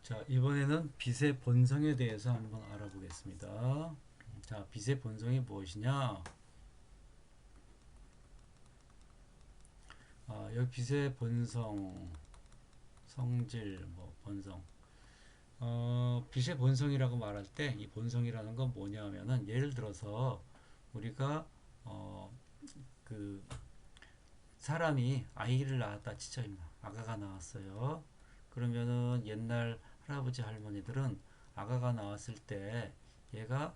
자, 이번에는 빛의 본성에 대해서 한번 알아보겠습니다. 자, 빛의 본성이 무엇이냐? 여기 빛의 본성, 성질, 본성. 빛의 본성이라고 말할 때 이 본성이라는 건 뭐냐면은 예를 들어서 우리가 어, 그 사람이 아이를 낳았다 치죠. 아가가 나왔어요. 그러면은 옛날 할아버지 할머니들은 아가가 나왔을 때 얘가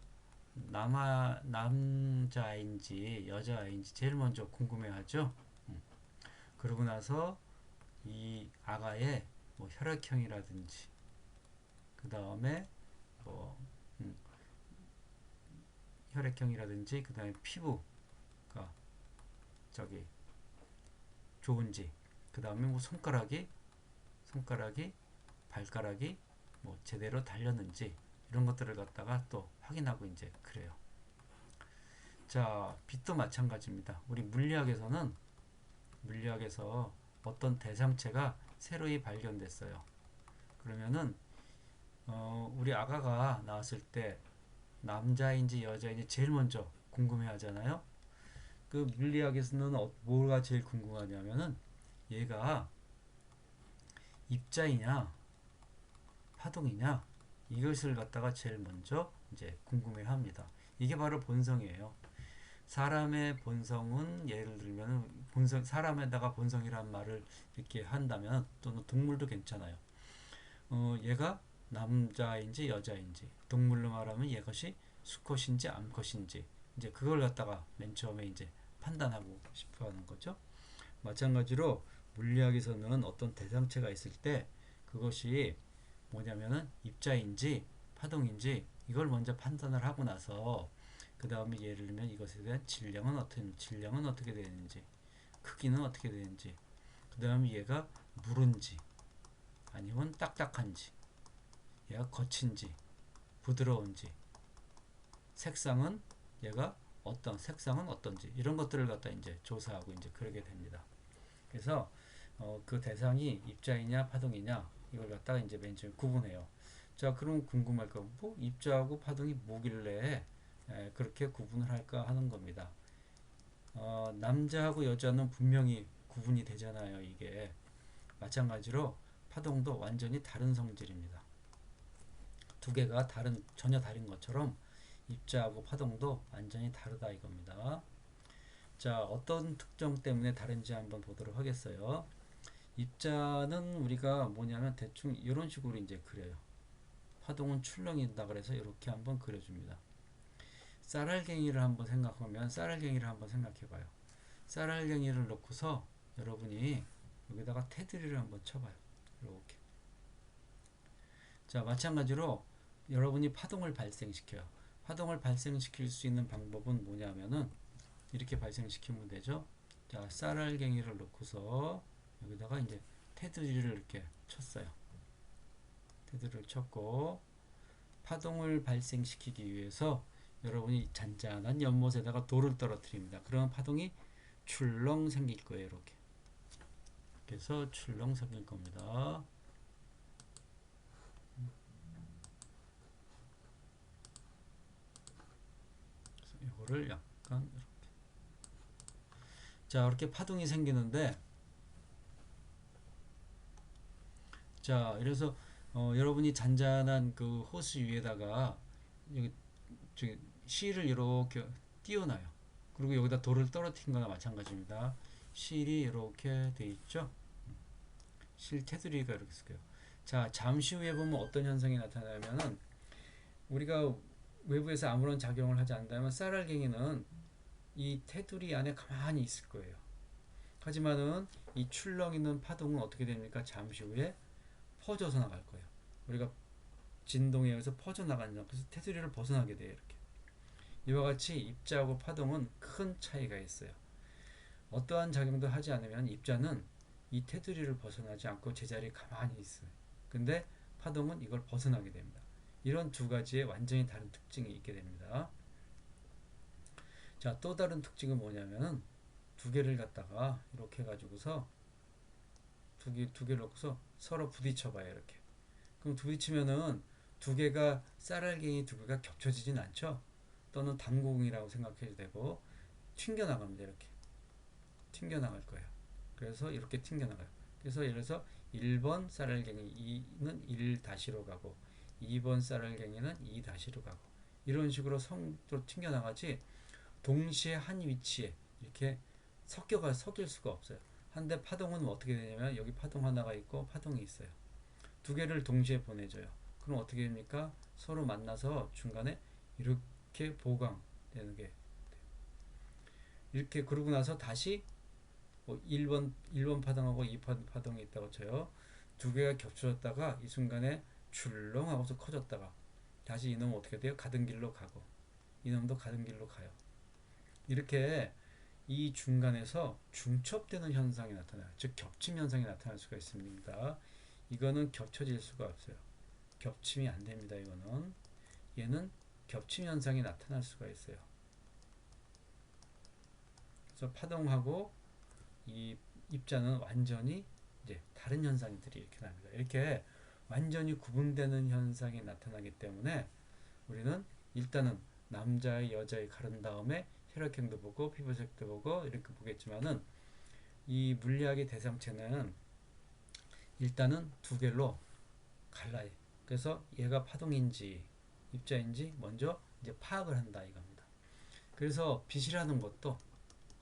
남자아인지 여자아인지 제일 먼저 궁금해하죠. 그러고 나서 이 아가의 혈액형이라든지 그 다음에 뭐 음, 혈액형이라든지 그 다음에 피부가 저기 좋은지 그 다음에 손가락이 발가락이 제대로 달렸는지 이런 것들을 갖다가 또 확인하고 이제 그래요. 자, 빛도 마찬가지입니다. 우리 물리학에서 어떤 대상체가 새로이 발견됐어요. 그러면은 우리 아가가 나왔을 때 남자인지 여자인지 제일 먼저 궁금해 하잖아요. 그 물리학에서는 뭐가 제일 궁금하냐면은 얘가 입자이냐 파동이냐 이것을 갖다가 제일 먼저 이제 궁금해 합니다. 이게 바로 본성이에요. 사람의 본성은 예를 들면 사람에다가 본성이란 말을 이렇게 한다면 또는 동물도 괜찮아요. 얘가 남자인지 여자인지 동물로 말하면 이것이 수컷인지 암컷인지 이제 그걸 갖다가 맨 처음에 이제 판단하고 싶어 하는 거죠. 마찬가지로 물리학에서는 어떤 대상체가 있을 때 그것이 뭐냐면은 입자인지 파동인지 이걸 먼저 판단을 하고 나서 그 다음에 예를 들면 이것에 대한 질량은 어떻게 되는지 크기는 어떻게 되는지 그 다음에 얘가 무른지 아니면 딱딱한지 얘가 거친지 부드러운지 색상은 얘가 색상은 어떤지 이런 것들을 갖다 이제 조사하고 이제 그러게 됩니다. 그래서 그 대상이 입자이냐 파동이냐 이걸 갖다가 이제 맨 처음에 구분해요. 자, 그럼 궁금할 거 입자하고 파동이 뭐길래 그렇게 구분을 할까 하는 겁니다. 남자하고 여자는 분명히 구분이 되잖아요. 이게 마찬가지로 파동도 완전히 다른 성질입니다. 두 개가 전혀 다른 것처럼 입자하고 파동도 완전히 다르다 이겁니다. 자, 어떤 특정 때문에 다른지 한번 보도록 하겠어요. 입자는 우리가 뭐냐면 대충 이런 식으로 이제 그려요. 파동은 출렁인다 그래서 이렇게 한번 그려줍니다. 쌀알갱이를 한번 생각해봐요. 쌀알갱이를 넣고서 여러분이 여기다가 테두리를 한번 쳐봐요. 이렇게. 자, 마찬가지로 여러분이 파동을 발생시켜요. 파동을 발생시킬 수 있는 방법은 뭐냐면은 이렇게 발생시키면 되죠. 자, 쌀알갱이를 넣고서 여기다가 이제 테두리를 이렇게 쳤어요. 테두리를 쳤고 파동을 발생시키기 위해서 여러분이 잔잔한 연못에다가 돌을 떨어뜨립니다. 그러면 파동이 출렁 생길 거예요. 이렇게. 그래서 출렁 생길 겁니다. 이거를 약간 이렇게. 자, 이렇게 파동이 생기는데 자, 그래서 여러분이 잔잔한 그 호스 위에다가 여기 실을 이렇게 띄워놔요. 그리고 여기다 돌을 떨어뜨린 거나 마찬가지입니다. 실이 이렇게 돼 있죠. 실 테두리가 이렇게 있어요. 자, 잠시 후에 보면 어떤 현상이 나타나냐면은 우리가 외부에서 아무런 작용을 하지 않는다면 쌀알갱이는 이 테두리 안에 가만히 있을 거예요. 하지만은 이 출렁 있는 파동은 어떻게 됩니까? 잠시 후에 퍼져서 나갈 거예요. 우리가 진동에 의해서 퍼져나가는 그래서 테두리를 벗어나게 돼요. 이렇게. 이와 같이 입자하고 파동은 큰 차이가 있어요. 어떠한 작용도 하지 않으면 입자는 이 테두리를 벗어나지 않고 제자리에 가만히 있어요. 근데 파동은 이걸 벗어나게 됩니다. 이런 두 가지의 완전히 다른 특징이 있게 됩니다. 자, 또 다른 특징은 뭐냐면은 두 개를 갖다가 이렇게 해가지고서 두 개를 놓고서 서로 부딪혀봐요. 이렇게. 그럼 부딪히면은 두 개가 쌀알갱이 두 개가 겹쳐지진 않죠. 또는 단공이라고 생각해도 되고 튕겨나갑니다. 이렇게 튕겨나갈 거예요. 그래서 이렇게 튕겨나가요. 그래서 예를 들어서 1번 쌀알갱이는 1-로 가고 2번 쌀알갱이는 2-로 가고 이런 식으로 성도 튕겨나가지 동시에 한 위치에 이렇게 섞일 수가 없어요. 한데 파동은 어떻게 되냐면 여기 파동 하나가 있고 파동이 있어요. 두 개를 동시에 보내줘요. 그럼 어떻게 됩니까? 서로 만나서 중간에 이렇게 보강되는 게 이렇게 그러고 나서 다시 뭐 1번 파동하고 2번 파동이 있다고 쳐요. 두 개가 겹쳐졌다가 이 순간에 출렁 하고서 커졌다가 다시 이놈은 어떻게 돼요? 가던 길로 가고 이놈도 가던 길로 가요. 이렇게 이 중간에서 중첩되는 현상이 나타나요. 즉 겹침 현상이 나타날 수가 있습니다. 이거는 겹쳐질 수가 없어요. 겹침이 안 됩니다. 이거는 얘는 겹침 현상이 나타날 수가 있어요. 그래서 파동하고 이 입자는 완전히 이제 다른 현상들이 이렇게 납니다. 이렇게 완전히 구분되는 현상이 나타나기 때문에 우리는 일단은 남자의 여자의 가른 다음에 혈액형도 보고 피부색도 보고 이렇게 보겠지만은 이 물리학의 대상체는 일단은 두 개로 갈라요. 그래서 얘가 파동인지 입자인지 먼저 이제 파악을 한다 이겁니다. 그래서 빛이라는 것도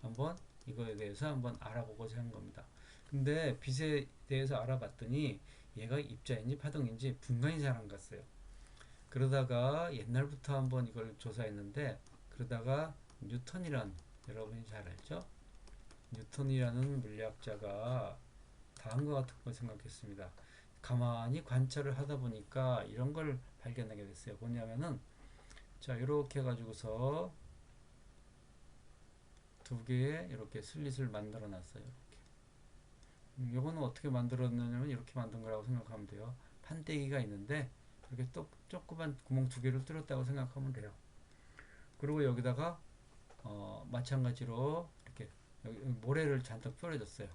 한번 이거에 대해서 한번 알아보고자 한 겁니다. 근데 빛에 대해서 알아봤더니 얘가 입자인지 파동인지 분간이 잘 안 갔어요. 그러다가 옛날부터 한번 이걸 조사했는데 그러다가 뉴턴이란 여러분이 잘 알죠? 뉴턴이라는 물리학자가 다음과 같은 걸 생각했습니다. 가만히 관찰을 하다 보니까 이런 걸 발견하게 됐어요. 뭐냐면은 자 이렇게 해가지고서 두 개의 이렇게 슬릿을 만들어 놨어요. 이렇게. 요거는 어떻게 만들었느냐면 이렇게 만든 거라고 생각하면 돼요. 판때기가 있는데 이렇게 또 조그만 구멍 두 개를 뚫었다고 생각하면 돼요. 그리고 여기다가 마찬가지로 이렇게 여기 모래를 잔뜩 뿌려줬어요.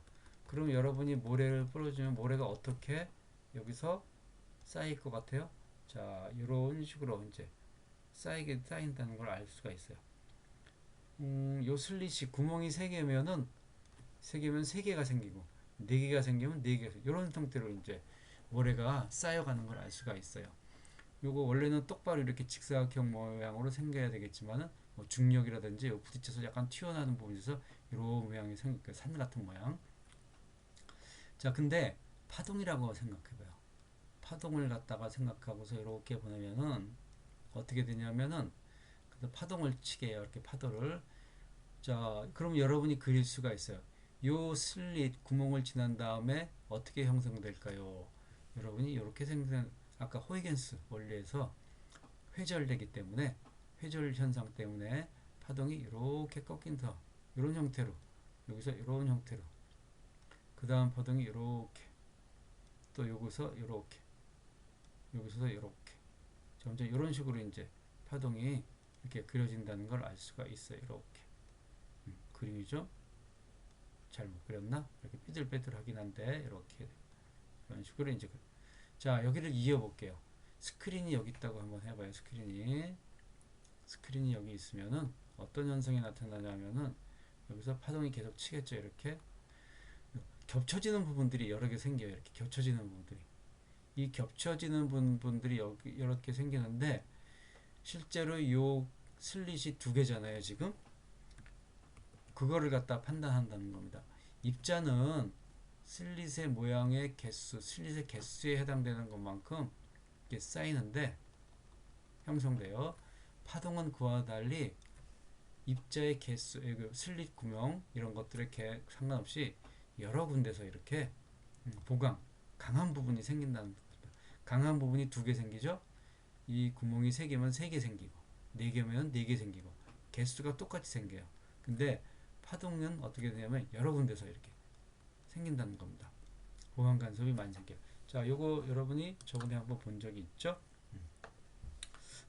그럼 여러분이 모래를 뿌려주면 모래가 어떻게 여기서 쌓일 것 같아요? 자, 이런 식으로 이제 쌓인다는 걸 알 수가 있어요. 요 슬릿이 구멍이 3개면은 3개면 3개가 생기고 4개가 생기면 4개가 생기고 이런 형태로 이제 모래가 쌓여가는 걸 알 수가 있어요. 요거 원래는 똑바로 이렇게 직사각형 모양으로 생겨야 되겠지만은 뭐 중력이라든지 부딪혀서 약간 튀어나오는 부분이 있어서 이런 모양이 생기니까 산 같은 모양. 자, 근데 파동이라고 생각해봐요. 파동을 갖다가 생각하고서 이렇게 보내면은 어떻게 되냐면은 파동을 치게 해요. 이렇게 파도를. 자, 그럼 여러분이 그릴 수가 있어요. 요 슬릿 구멍을 지난 다음에 어떻게 형성될까요? 여러분이 이렇게 아까 호이겐스 원리에서 회절되기 때문에 회절 현상 때문에 파동이 이렇게 꺾인다. 이런 형태로 여기서 이런 형태로 그 다음 파동이 이렇게 또 여기서 이렇게 여기서 이렇게 점점 이런 식으로 이제 파동이 이렇게 그려진다는 걸 알 수가 있어요. 이렇게 그림이죠. 잘못 그렸나? 이렇게 삐뚤빼뚤하긴 한데 이렇게 이런 식으로 이제 자 여기를 이어볼게요. 스크린이 여기 있다고 한번 해봐요. 스크린이 여기 있으면은 어떤 현상이 나타나냐면은 여기서 파동이 계속 치겠죠. 이렇게 겹쳐지는 부분들이 여러 개 생겨요. 이렇게 겹쳐지는 부분들이 이 겹쳐지는 부분들이 여기 이렇게 생기는데 실제로 요 슬릿이 2개잖아요. 지금 그거를 갖다 판단한다는 겁니다. 입자는 슬릿의 모양의 개수, 슬릿의 개수에 해당되는 것만큼 이렇게 쌓이는데 형성돼요. 파동은 그와 달리 입자의 개수, 슬릿 구멍 이런 것들에 상관없이 여러 군데서 이렇게 보강, 강한 부분이 생긴다는 겁니다. 강한 부분이 2개 생기죠. 이 구멍이 3개면 3개 생기고 4개면 4개 생기고 개수가 똑같이 생겨요. 근데 파동은 어떻게 되냐면 여러 군데서 이렇게 생긴다는 겁니다. 보강 간섭이 많이 생겨요. 자, 요거 여러분이 저번에 한번 본 적이 있죠?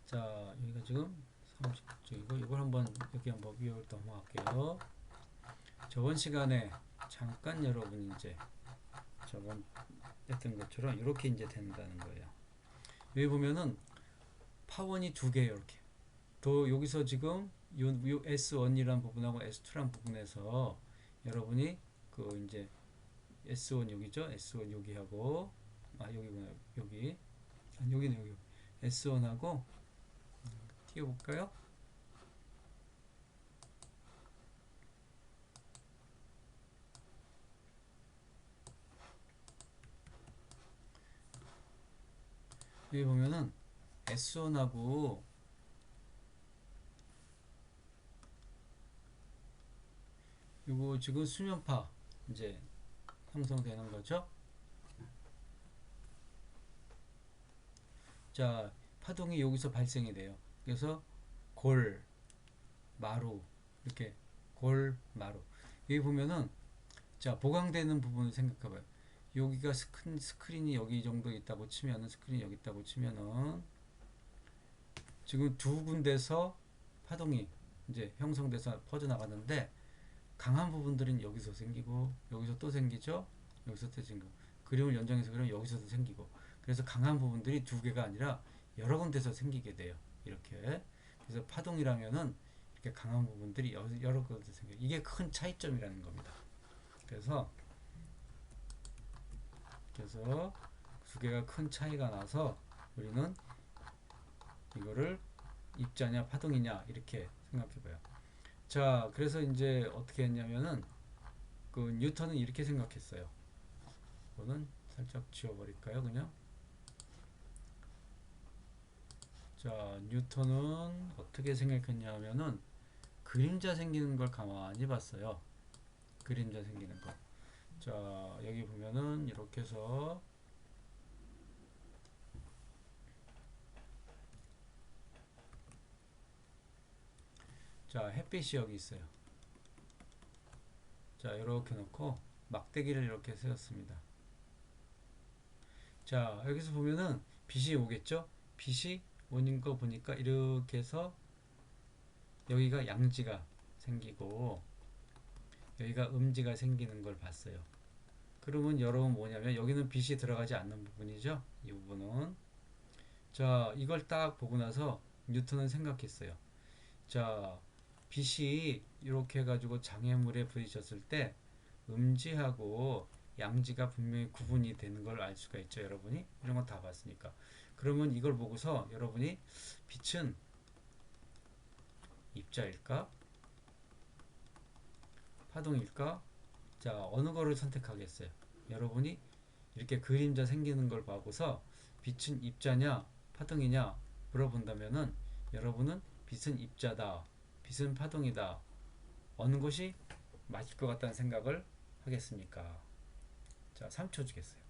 자, 여기가 지금 30쪽이고 이걸 한번 여기 한번 위로 넘어갈게요. 저번 시간에 잠깐 여러분이 이제 저번 했던 것처럼 이렇게 이제 된다는 거예요. 여기 보면은 파원이 두 개예요. 이렇게. 또 여기서 지금 요 S1이라는 부분하고 S2라는 부분에서 여러분이 그 이제 S1 여기죠. S1 여기하고 여기구나. 여기. 아니 여기는 여기. S1하고 띄워 볼까요? 여기 보면은 S1하고 요거 지금 수면파 이제 형성되는 거죠. 자, 파동이 여기서 발생이 돼요. 그래서 골, 마루 이렇게 골, 마루. 여기 보면은 자, 보강되는 부분을 생각해봐요. 여기가 스크린이 여기 정도 있다고 치면은 스크린이 여기 있다고 치면은 지금 두 군데서 파동이 이제 형성돼서 퍼져나가는데 강한 부분들은 여기서 생기고 여기서 또 생기죠. 여기서 또 생기고 그림을 연장해서 그러면 여기서도 생기고 그래서 강한 부분들이 두 개가 아니라 여러 군데서 생기게 돼요. 이렇게 그래서 파동이라면은 이렇게 강한 부분들이 여러 군데서 생겨요. 이게 큰 차이점이라는 겁니다. 그래서 두 개가 큰 차이가 나서 우리는 이거를 입자냐 파동이냐 이렇게 생각해봐요. 자, 그래서 이제 어떻게 했냐면은 그 뉴턴은 이렇게 생각했어요. 이거는 살짝 지워버릴까요? 그냥. 자, 뉴턴은 어떻게 생각했냐면은 그림자 생기는 걸 가만히 봤어요. 그림자 생기는 거. 자, 여기 보면은 이렇게 해서 자, 햇빛이 여기 있어요. 자, 이렇게 놓고 막대기를 이렇게 세웠습니다. 자, 여기서 보면은 빛이 오겠죠? 빛이 오는 거 보니까 이렇게 해서 여기가 양지가 생기고 여기가 음지가 생기는 걸 봤어요. 그러면 여러분 뭐냐면 여기는 빛이 들어가지 않는 부분이죠. 이 부분은. 자, 이걸 딱 보고 나서 뉴턴은 생각했어요. 자, 빛이 이렇게 해가지고 장애물에 부딪혔을 때 음지하고 양지가 분명히 구분이 되는 걸 알 수가 있죠. 여러분이 이런 거 다 봤으니까. 그러면 이걸 보고서 여러분이 빛은 입자일까? 파동일까? 자, 어느 거를 선택하겠어요? 여러분이 이렇게 그림자 생기는 걸 보고서 빛은 입자냐 파동이냐 물어본다면은 여러분은 빛은 입자다, 빛은 파동이다. 어느 것이 맞을 것 같다는 생각을 하겠습니까? 자, 3초 주겠어요.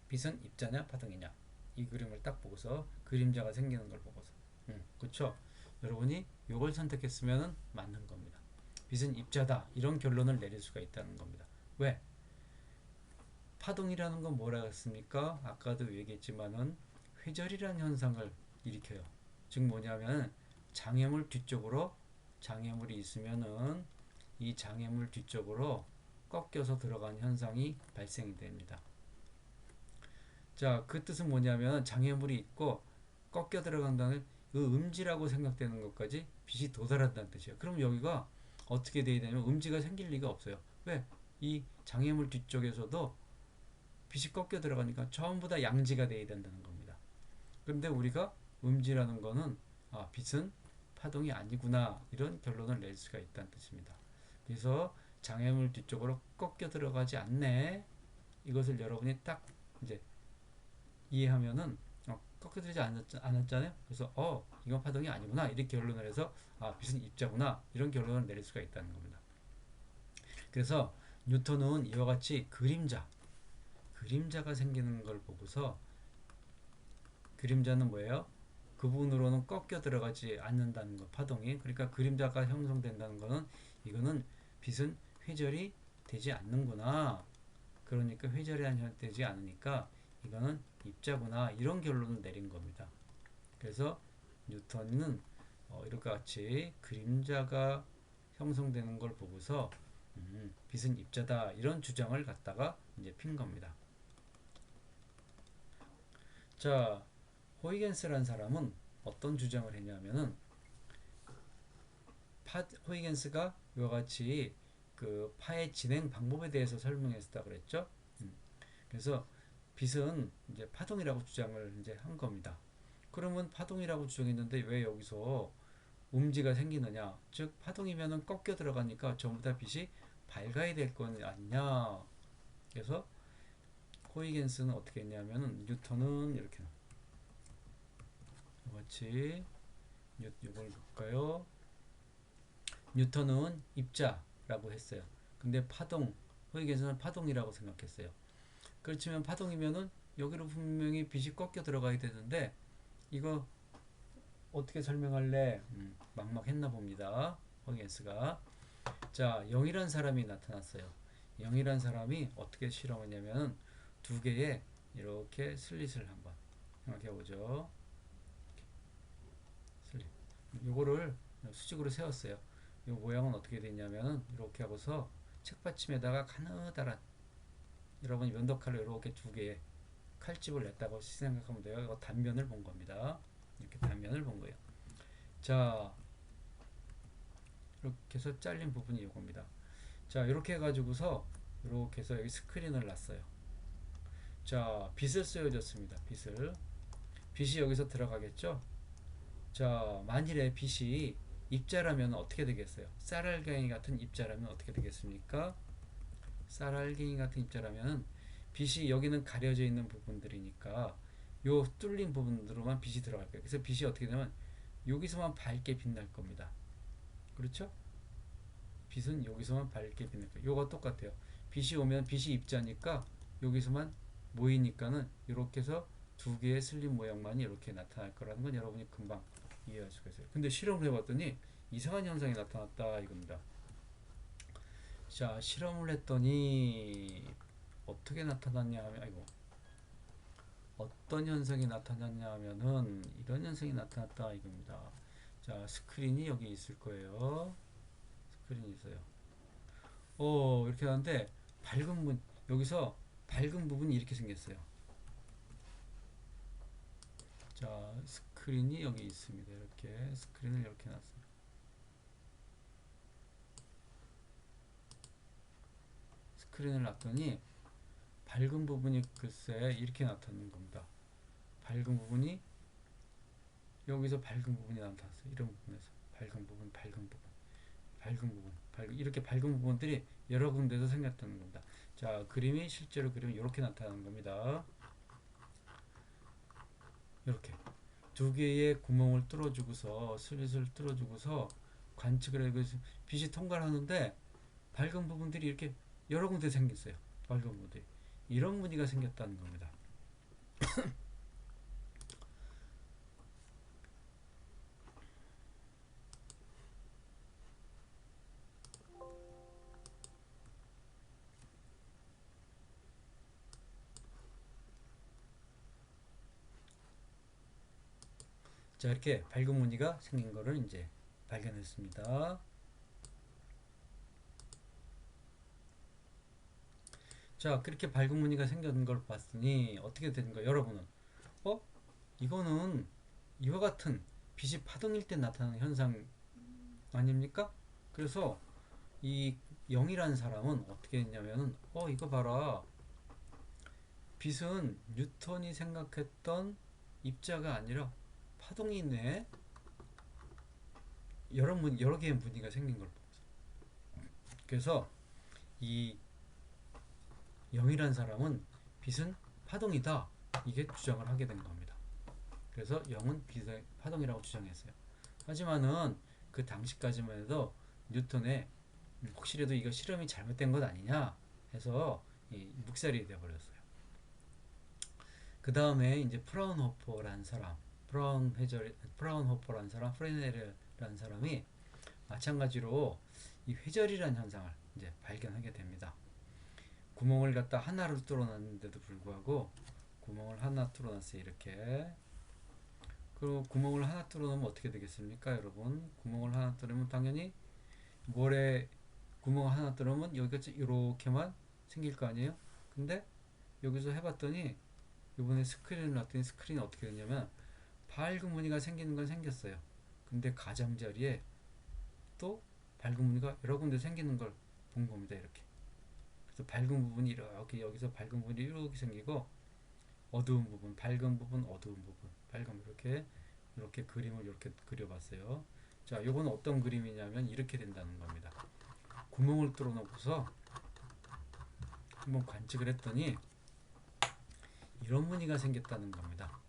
빛은 입자냐 파동이냐 이 그림을 딱 보고서 그림자가 생기는 걸 보고서 그쵸? 여러분이 이걸 선택했으면 맞는 겁니다. 빛은 입자다 이런 결론을 내릴 수가 있다는 겁니다. 왜? 파동이라는 건 뭐라 했습니까? 아까도 얘기했지만은 회절이라는 현상을 일으켜요. 즉 뭐냐면 장애물 뒤쪽으로 장애물이 있으면은 이 장애물 뒤쪽으로 꺾여서 들어간 현상이 발생이 됩니다. 자, 그 뜻은 뭐냐면 장애물이 있고 꺾여 들어간다는 그 음지라고 생각되는 것까지 빛이 도달한다는 뜻이에요. 그럼 여기가 어떻게 되야 되냐면 음지가 생길 리가 없어요. 왜? 이 장애물 뒤쪽에서도 빛이 꺾여 들어가니까 전부 다 양지가 돼야 된다는 겁니다. 그런데 우리가 음지라는 거는 빛은 파동이 아니구나 이런 결론을 낼 수가 있다는 뜻입니다. 그래서 장애물 뒤쪽으로 꺾여 들어가지 않네. 이것을 여러분이 딱 이제 이해하면은 꺾여들지 않았잖아요. 그래서 이건 파동이 아니구나 이렇게 결론을 해서 빛은 입자구나 이런 결론을 내릴 수가 있다는 겁니다. 그래서 뉴턴은 이와 같이 그림자가 생기는 걸 보고서 그림자는 뭐예요? 그 부분으로는 꺾여 들어가지 않는다는 거 파동이. 그러니까 그림자가 형성된다는 거는 이거는 빛은 회절이 되지 않는구나. 그러니까 회절이 되지 않으니까 이거는 입자구나 이런 결론을 내린 겁니다. 그래서 뉴턴은 이렇게 같이 그림자가 형성되는 걸 보고서 빛은 입자다 이런 주장을 갖다가 이제 핀 겁니다. 자, 호이겐스라는 사람은 어떤 주장을 했냐면은 호이겐스가 이와 같이 그 파의 진행 방법에 대해서 설명했다 그랬죠. 음. 그래서 빛은 이제 파동이라고 주장을 이제 한 겁니다. 그러면 파동이라고 주장했는데 왜 여기서 음지가 생기느냐? 즉 파동이면은 꺾여 들어가니까 전부 다 빛이 밝아야 될 건 아니냐? 그래서 호이겐스는 어떻게 했냐면은 뉴턴은 이렇게 같이 이걸 볼까요? 뉴턴은 입자라고 했어요. 근데 파동 호이겐스는 파동이라고 생각했어요. 그렇지만 파동이면은 여기로 분명히 빛이 꺾여 들어가야 되는데 이거 어떻게 설명할래? 막막했나 봅니다. 호이겐스가. 자, 0이란 사람이 나타났어요. 0이란 사람이 어떻게 실험했냐면 두 개의 이렇게 슬릿을 한번 생각해 보죠. 슬릿. 요거를 수직으로 세웠어요. 이 모양은 어떻게 됐냐면 이렇게 하고서 책받침에다가 가느다란 여러분이 면도칼로 이렇게 두 개의 칼집을 냈다고 생각하면 돼요. 이거 단면을 본 겁니다. 이렇게 단면을 본 거예요. 자, 이렇게 해서 잘린 부분이 이겁니다. 자, 이렇게 해가지고서 이렇게 해서 여기 스크린을 놨어요. 자, 빛을 쏘여줬습니다. 빛이 여기서 들어가겠죠. 자, 만일에 빛이 입자라면 어떻게 되겠어요? 쌀알갱이 같은 입자라면 어떻게 되겠습니까? 쌀알갱이 같은 입자라면 빛이 여기는 가려져 있는 부분들이니까 요 뚫린 부분으로만 빛이 들어갈 거예요. 그래서 빛이 어떻게 되면 여기서만 밝게 빛날 겁니다. 그렇죠? 빛은 여기서만 밝게 빛날 거예요. 요거 똑같아요. 빛이 오면 빛이 입자니까 여기서만 모이니까는 이렇게 해서 두 개의 슬림 모양만이 이렇게 나타날 거라는 건 여러분이 금방 이해할 수가 있어요. 근데 실험을 해봤더니 이상한 현상이 나타났다 이겁니다. 자, 실험을 했더니 어떻게 나타났냐 하면 아이고 어떤 현상이 나타났냐 하면은 이런 현상이 나타났다 이겁니다. 자, 스크린이 여기 있을 거예요. 스크린이 있어요. 이렇게 하는데 여기서 밝은 부분이 이렇게 생겼어요. 자, 스크린이 여기 있습니다. 이렇게 스크린을 이렇게 놨어요. 스크린을 놨더니 밝은 부분이 글쎄 이렇게 나타나는 겁니다. 밝은 부분이 여기서 밝은 부분이 나타났어요. 이런 부분에서 밝은 부분, 이렇게 밝은 부분들이 여러 군데서 생겼다는 겁니다. 자, 그림이 실제로 그리면 이렇게 나타나는 겁니다. 이렇게 두 개의 구멍을 뚫어주고서 슬릿을 뚫어주고서 관측을 해서 빛이 통과를 하는데 밝은 부분들이 이렇게 여러 군데 생겼어요. 밝은 부분들이 이런 무늬가 생겼다는 겁니다. 자, 이렇게 밝은 무늬가 생긴 거를 이제 발견했습니다. 자, 그렇게 밝은 무늬가 생긴 걸 봤으니 어떻게 되는 거예요? 여러분은 어? 이거는 이와 같은 빛이 파동일 때 나타나는 현상 아닙니까? 그래서 이 영이라는 사람은 어떻게 했냐면은 이거 봐라. 빛은 뉴턴이 생각했던 입자가 아니라 파동이 있네. 여러 개의 무늬가 생긴 걸 보면서. 그래서 이 영이라는 사람은 빛은 파동이다. 이게 주장을 하게 된 겁니다. 그래서 영은 빛의 파동이라고 주장했어요. 하지만은 그 당시까지만 해도 뉴턴의 혹시라도 이거 실험이 잘못된 것 아니냐 해서 묵살이 되어버렸어요. 그 다음에 이제 프라운호퍼라는 사람, 프라운호퍼라는 사람, 프레넬이라는 사람이 마찬가지로 이 회절이라는 현상을 이제 발견하게 됩니다. 구멍을 갖다 하나를 뚫어놨는데도 불구하고 구멍을 하나 뚫어놨어요. 이렇게. 그리고 구멍을 하나 뚫어놓으면 어떻게 되겠습니까, 여러분? 구멍을 하나 뚫으면 당연히 모래 구멍 하나 뚫으면 여기가 이렇게만 생길 거 아니에요? 근데 여기서 해봤더니 이번에 스크린을 놨더니 스크린이 어떻게 되냐면 밝은 무늬가 생기는 건 생겼어요. 근데 가장자리에 또 밝은 무늬가 여러 군데 생기는 걸 본 겁니다. 이렇게. 그래서 밝은 부분이 이렇게 여기서 밝은 부분이 이렇게 생기고 어두운 부분, 밝은 부분, 어두운 부분, 밝은 이렇게 그림을 이렇게 그려봤어요. 자, 요건 어떤 그림이냐면 이렇게 된다는 겁니다. 구멍을 뚫어 놓고서 한번 관측을 했더니 이런 무늬가 생겼다는 겁니다.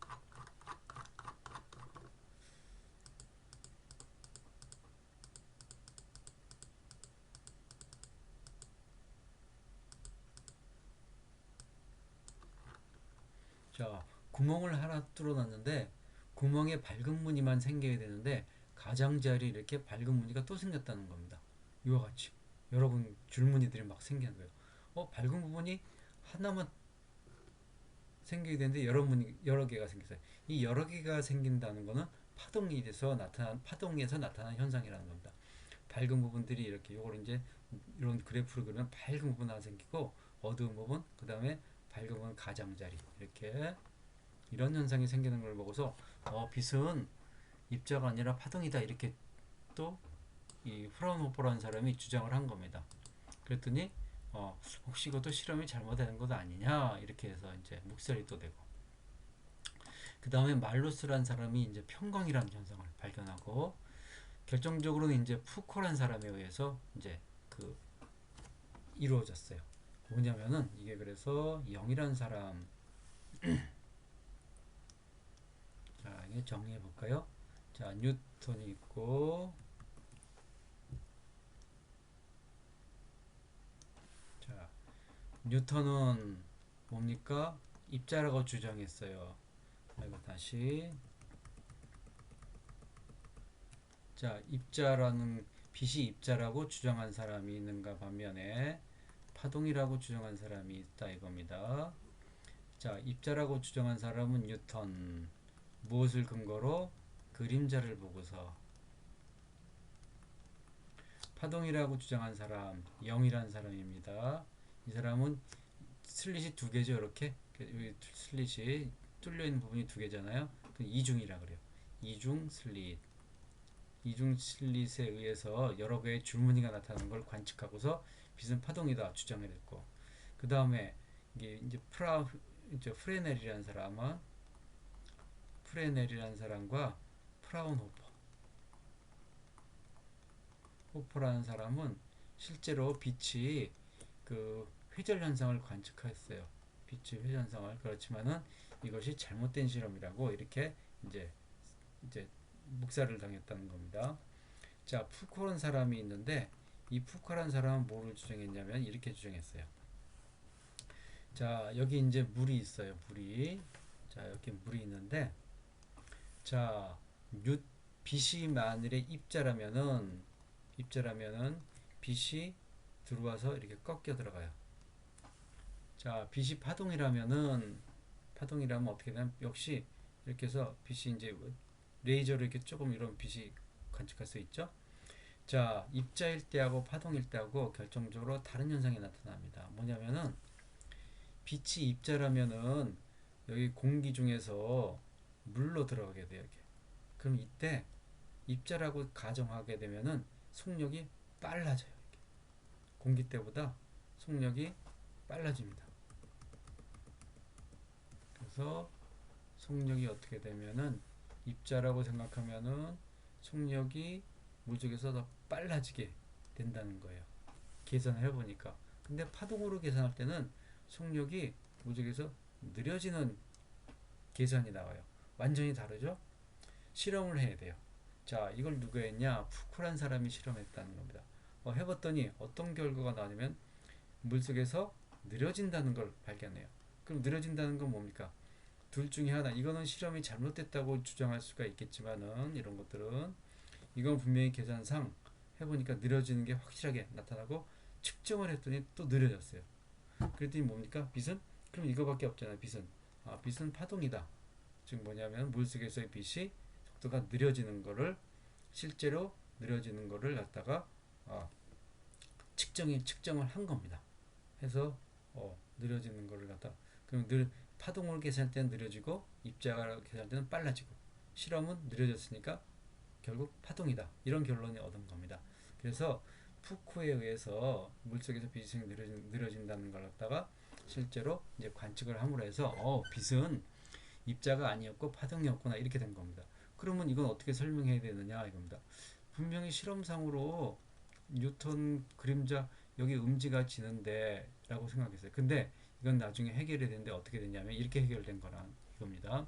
자, 구멍을 하나 뚫어놨는데 구멍에 밝은 무늬만 생겨야 되는데 가장자리 이렇게 밝은 무늬가 또 생겼다는 겁니다. 이와 같이 여러분 줄무늬들이 막 생기는 거예요. 밝은 부분이 하나만 생기게 되는데 여러 개가 생겼어요. 이 여러 개가 생긴다는 거는 파동에서 나타난 현상이라는 겁니다. 밝은 부분들이 이렇게 요걸 이제 이런 그래프를 그리면 밝은 부분 하나 생기고 어두운 부분, 그 다음에 밝은 부분 가장자리 이렇게 이런 현상이 생기는 걸 보고서 빛은 입자가 아니라 파동이다 이렇게 또 이 프라운호퍼라는 사람이 주장을 한 겁니다. 그랬더니 혹시 이것도 실험이 잘못된 것 아니냐 이렇게 해서 이제 묵살이 또 되고 그 다음에 말루스란 사람이 이제 평광이라는 현상을 발견하고 결정적으로는 이제 푸코란 사람에 의해서 이제 그 이루어졌어요. 뭐냐면은 이게 그래서 영이라는 사람 자 이게 정리해 볼까요? 자 뉴턴이 있고 자 뉴턴은 뭡니까? 입자라고 주장했어요. 이거 다시 자 입자라는 빛이 입자라고 주장한 사람이 있는가 반면에 파동이라고 주장한 사람이 있다 이겁니다. 자 입자라고 주장한 사람은 뉴턴 무엇을 근거로? 그림자를 보고서. 파동이라고 주장한 사람 영이라는 사람입니다. 이 사람은 슬릿이 두 개죠. 이렇게 슬릿이 뚫려 있는 부분이 두 개잖아요. 그 이중이라 그래요. 이중 슬릿. 이중 슬릿에 의해서 여러 개의 줄무늬가 나타나는 걸 관측하고서 빛은 파동이다 주장을 했고, 그 다음에 이게 이제 프레넬이라는 사람과 호퍼라는 사람은 실제로 빛이 그 회절 현상을 관측했어요. 빛의 회절 현상을. 그렇지만은 이것이 잘못된 실험이라고 이렇게 이제 묵살을 당했다는 겁니다. 자, 푸코라는 사람이 있는데 이 푸코라는 사람은 뭐를 주장했냐면 이렇게 주장했어요. 자, 여기 이제 물이 있어요. 자, 여기 물이 있는데 자, 빛이 만일에 입자라면은 빛이 들어와서 이렇게 꺾여 들어가요. 자, 빛이 파동이라면 어떻게 되냐면 역시 이렇게 해서 빛이 이제 레이저로 이렇게 조금 이런 빛이 관측할 수 있죠. 자, 입자일 때하고 파동일 때하고 결정적으로 다른 현상이 나타납니다. 뭐냐면은 빛이 입자라면은 여기 공기 중에서 물로 들어가게 돼요. 이렇게. 그럼 이때 입자라고 가정하게 되면은 속력이 빨라져요. 이렇게. 공기 때보다 속력이 빨라집니다. 그래서 속력이 어떻게 되면은 입자라고 생각하면은 속력이 무적에서 더 빨라지게 된다는 거예요. 계산을 해보니까. 근데 파동으로 계산할 때는 속력이 무적에서 느려지는 계산이 나와요. 완전히 다르죠? 실험을 해야 돼요. 자, 이걸 누가 했냐? 푸코란 사람이 실험했다는 겁니다. 해봤더니 어떤 결과가 나오냐면 물속에서 느려진다는 걸 발견해요. 그럼 느려진다는 건 뭡니까? 둘 중에 하나. 이거는 실험이 잘못됐다고 주장할 수가 있겠지만은 이런 것들은 이건 분명히 계산상 해보니까 느려지는 게 확실하게 나타나고 측정을 했더니 또 느려졌어요. 그랬더니 뭡니까? 빛은? 그럼 이거밖에 없잖아요. 빛은 파동이다. 즉 뭐냐면 물속에서의 빛이 속도가 느려지는 거를 실제로 느려지는 거를 갖다가 측정을 한 겁니다. 해서 느려지는 거를 갖다 그럼 파동을 계산할 때는 느려지고 입자가 계산할 때는 빨라지고 실험은 느려졌으니까 결국 파동이다. 이런 결론이 얻은 겁니다. 그래서 푸코에 의해서 물속에서 빛이 느려진다는 걸 갖다가 실제로 이제 관측을 함으로 해서 빛은 입자가 아니었고 파동이었구나 이렇게 된 겁니다. 그러면 이건 어떻게 설명해야 되느냐 이겁니다. 분명히 실험상으로 뉴턴 그림자 여기 음지가 지는데 라고 생각했어요. 근데 이건 나중에 해결이 되는데 어떻게 됐냐면 이렇게 해결된 거란 이겁니다.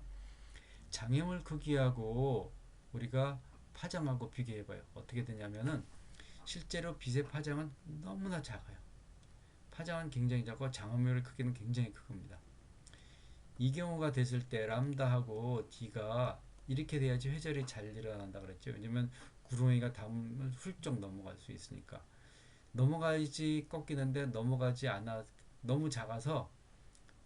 장애물 크기하고 우리가 파장하고 비교해봐요. 어떻게 되냐면은 실제로 빛의 파장은 너무나 작아요. 파장은 굉장히 작고 장애물의 크기는 굉장히 큽니다. 이 경우가 됐을 때 람다하고 D가 이렇게 돼야지 회절이 잘 일어난다 그랬죠. 왜냐면 구렁이가 닿으면 훌쩍 넘어갈 수 있으니까. 넘어가야지 꺾이는데 넘어가지 않아 너무 작아서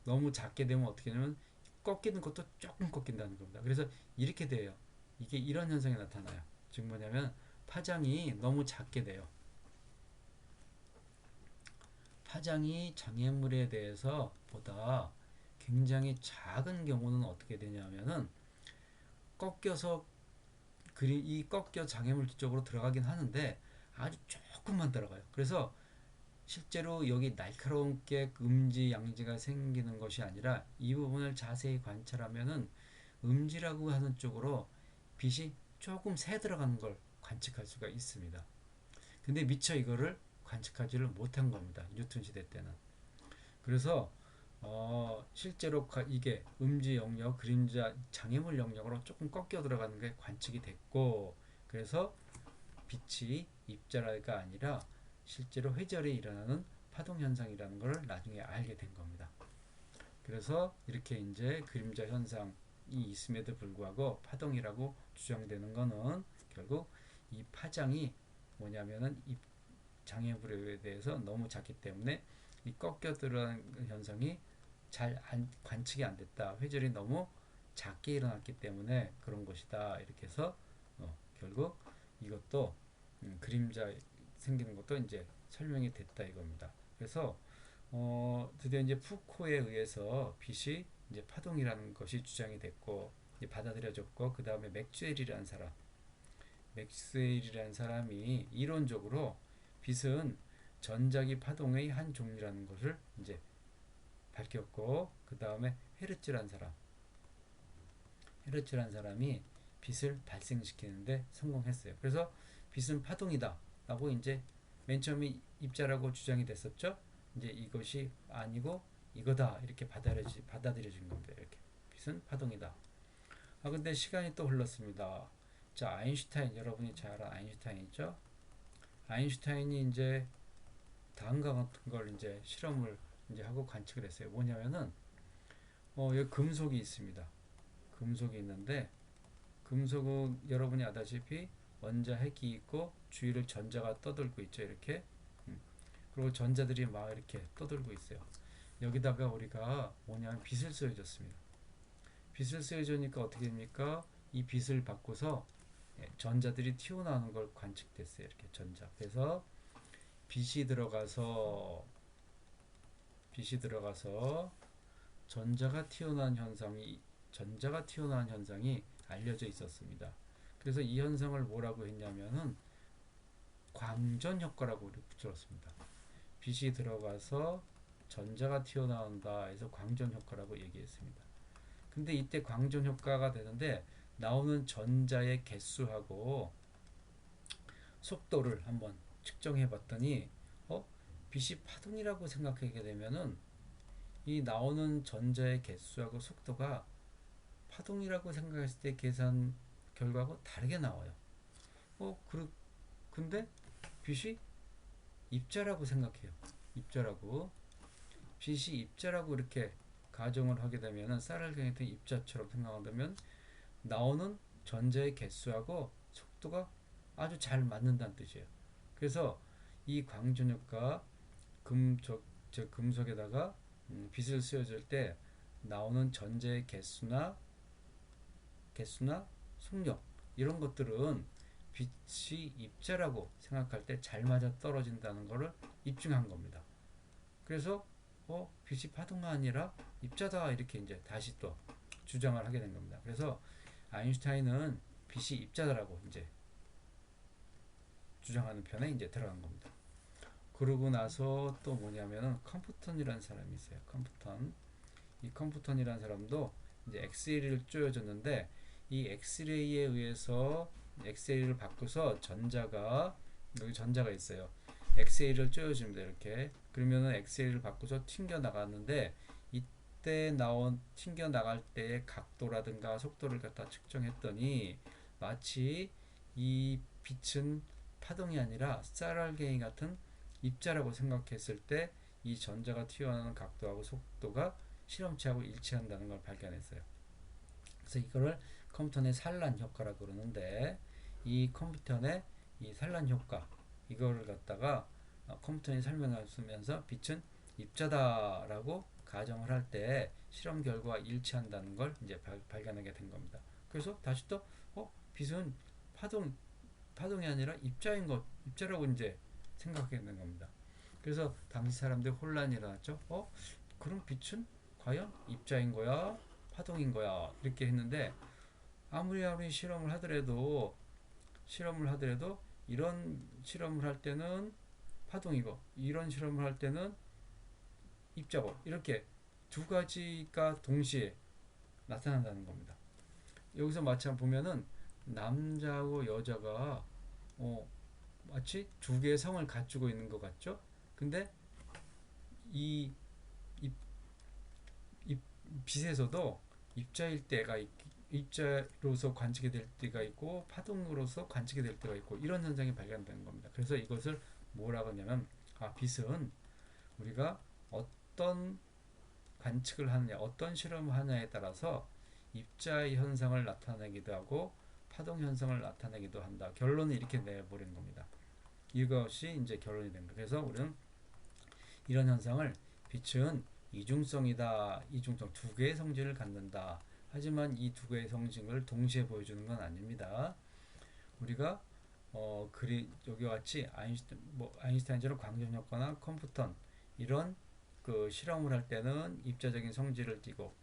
너무 작게 되면 어떻게 되냐면 꺾이는 것도 조금 꺾인다는 겁니다. 그래서 이렇게 돼요. 이게 이런 현상이 나타나요. 즉 뭐냐면 파장이 너무 작게 돼요. 파장이 장애물에 대해서 보다 굉장히 작은 경우는 어떻게 되냐면은 꺾여서 이 꺾여 장애물 뒤쪽으로 들어가긴 하는데 아주 조금만 들어가요. 그래서 실제로 여기 날카롭게 음지 양지가 생기는 것이 아니라 이 부분을 자세히 관찰하면은 음지라고 하는 쪽으로 빛이 조금 새 들어가는 걸 관측할 수가 있습니다. 근데 미처 이거를 관측하지를 못한 겁니다. 뉴턴 시대 때는. 그래서 실제로 이게 음지 영역, 그림자, 장애물 영역으로 조금 꺾여 들어가는 게 관측이 됐고 그래서 빛이 입자가 아니라 실제로 회절이 일어나는 파동 현상이라는 걸 나중에 알게 된 겁니다. 그래서 이렇게 이제 그림자 현상이 있음에도 불구하고 파동이라고 주장되는 거는 결국 이 파장이 뭐냐면은 이 장애물에 대해서 너무 작기 때문에 이 꺾여 들어가는 현상이 잘 관측이 안 됐다. 회절이 너무 작게 일어났기 때문에 그런 것이다. 이렇게 해서 결국 이것도 그림자 생기는 것도 이제 설명이 됐다 이겁니다. 그래서 드디어 이제 푸코에 의해서 빛이 이제 파동이라는 것이 주장이 됐고 이제 받아들여졌고 그 다음에 맥스웰이라는 사람이 이론적으로 빛은 전자기 파동의 한 종류라는 것을 이제 밝혔고 그 다음에 헤르츠라는 사람이 빛을 발생시키는데 성공했어요. 그래서 빛은 파동이다 라고 이제 맨 처음에 입자라고 주장이 됐었죠. 이제 이것이 아니고 이거다 이렇게 받아들여진 겁니다. 이렇게 빛은 파동이다. 근데 시간이 또 흘렀습니다. 자, 아인슈타인 여러분이 잘 아는 아인슈타인 있죠? 아인슈타인이 이제 다음과 같은 걸 이제 실험을 이제 하고 관측을 했어요. 뭐냐면은 여기 금속이 있습니다. 금속이 있는데 금속은 여러분이 아다시피 원자 핵이 있고 주위를 전자가 떠돌고 있죠. 이렇게. 그리고 전자들이 막 이렇게 떠돌고 있어요. 여기다가 우리가 뭐냐면 빛을 쏘여줬습니다. 빛을 쏘여주니까 어떻게 됩니까? 이 빛을 받고서 전자들이 튀어나오는 걸 관측됐어요. 이렇게 전자. 그래서 빛이 들어가서 전자가 튀어나온 현상이 알려져 있었습니다. 그래서 이 현상을 뭐라고 했냐면은 광전 효과라고 우리 붙였습니다. 빛이 들어가서 전자가 튀어나온다 해서 광전 효과라고 얘기했습니다. 근데 이때 광전 효과가 되는데 나오는 전자의 개수하고 속도를 한번 측정해 봤더니 빛이 파동이라고 생각하게 되면은 이 나오는 전자의 개수하고 속도가 파동이라고 생각했을 때 계산 결과하고 다르게 나와요. 근데 빛이 입자라고 생각해요. 빛이 입자라고 이렇게 가정을 하게 되면은 쌀을 경했던 입자처럼 생각한다면 나오는 전자의 개수하고 속도가 아주 잘 맞는다는 뜻이에요. 그래서 이 광전효과 금속에다가 빛을 쏘여줄 때 나오는 전자의 개수나 속력 이런 것들은 빛이 입자라고 생각할 때 잘 맞아 떨어진다는 것을 입증한 겁니다. 그래서 빛이 파동이 아니라 입자다 이렇게 이제 다시 또 주장을 하게 된 겁니다. 그래서 아인슈타인은 빛이 입자다라고 이제 주장하는 편에 이제 들어간 겁니다. 그러고 나서 또 뭐냐면은 컴프턴이라는 사람이 있어요. 컴프턴. 이 컴프턴이라는 사람도 이제 엑스레이를 쪼여줬는데 이 엑스레이에 의해서 엑스레이를 바꿔서 전자가 여기 전자가 있어요. 엑스레이를 쪼여줍니다. 이렇게 그러면은 엑스레이를 바꿔서 튕겨 나가는데 이때 나온 튕겨 나갈 때의 각도라든가 속도를 갖다 측정했더니 마치 이 빛은 파동이 아니라 쌀알갱이 같은 입자라고 생각했을 때 이 전자가 튀어나오는 각도하고 속도가 실험치하고 일치한다는 걸 발견했어요. 그래서 이거를 컴퓨턴의 산란 효과라고 그러는데 이 컴퓨턴의 이 산란 효과 이거를 갖다가 컴퓨턴이 설명하면서 빛은 입자다라고 가정을 할 때 실험 결과와 일치한다는 걸 이제 발견하게 된 겁니다. 그래서 다시 또 빛은 파동이 아니라 입자라고 이제 생각하게 된 겁니다. 그래서 당시 사람들 혼란이 일어났죠. 그럼 빛은 과연 입자인 거야? 파동인 거야? 이렇게 했는데 아무리 실험을 하더라도 이런 실험을 할 때는 파동이고 이런 실험을 할 때는 입자고 이렇게 두 가지가 동시에 나타난다는 겁니다. 여기서 마침 보면은 남자하고 여자가 마치 두 개의 성을 갖추고 있는 것 같죠? 근데 이 빛에서도 입자로서 관측이 될 때가 있고 파동으로서 관측이 될 때가 있고 이런 현상이 발견되는 겁니다. 그래서 이것을 뭐라고 하냐면 빛은 우리가 어떤 관측을 하느냐 어떤 실험을 하느냐에 따라서 입자의 현상을 나타내기도 하고 파동 현상을 나타내기도 한다. 결론을 이렇게 내버린 겁니다. 이것이 이제 결론이 됩니다. 그래서 우리는 이런 현상을 빛은 이중성이다. 이중성 두 개의 성질을 갖는다. 하지만 이 두 개의 성질을 동시에 보여주는 건 아닙니다. 우리가 여기와 같이 아인슈타인처럼 광전 효과나 컴퓨턴 이런 그 실험을 할 때는 입자적인 성질을 띠고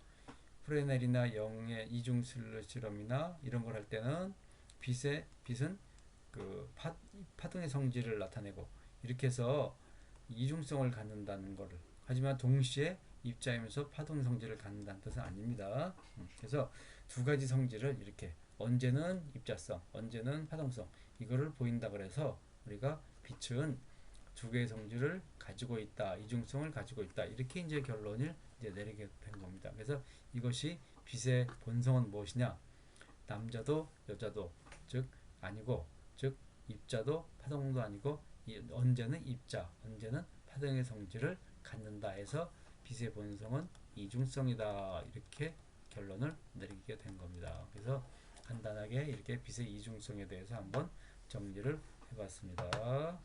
프레넬이나 영의 이중슬 실험이나 이런 걸 할 때는 빛은 그 파동의 성질을 나타내고 이렇게 해서 이중성을 갖는다는 것을 하지만 동시에 입자이면서 파동 성질을 갖는다는 뜻은 아닙니다. 그래서 두 가지 성질을 이렇게 언제는 입자성, 언제는 파동성 이거를 보인다 그래서 우리가 빛은 두 개의 성질을 가지고 있다, 이중성을 가지고 있다 이렇게 이제 결론을 이제 내리게 된 겁니다. 그래서 이것이 빛의 본성은 무엇이냐? 남자도 여자도 즉 아니고 즉 입자도 파동도 아니고 언제는 입자, 언제는 파동의 성질을 갖는다 해서 빛의 본성은 이중성이다 이렇게 결론을 내리게 된 겁니다. 그래서 간단하게 이렇게 빛의 이중성에 대해서 한번 정리를 해봤습니다.